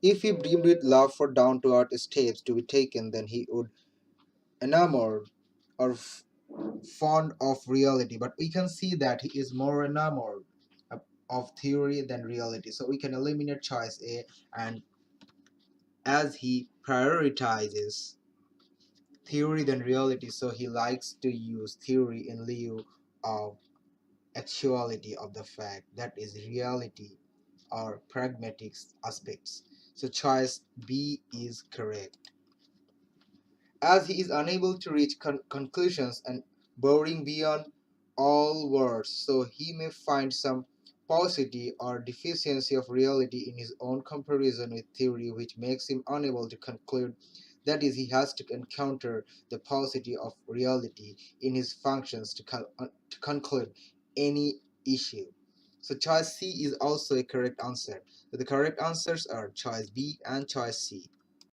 If he dreamed with love for down-to-earth steps to be taken, then he would enamored or fond of reality. But we can see that he is more enamored of theory than reality. So we can eliminate choice A, and as he prioritizes theory than reality, so he likes to use theory in lieu of actuality of the fact, that is reality or pragmatic aspects. So choice B is correct. As he is unable to reach conclusions and boring beyond all words, so he may find some paucity or deficiency of reality in his own comparison with theory, which makes him unable to conclude. That is, he has to encounter the paucity of reality in his functions to conclude any issue. So choice C is also a correct answer. So the correct answers are choice B and choice C.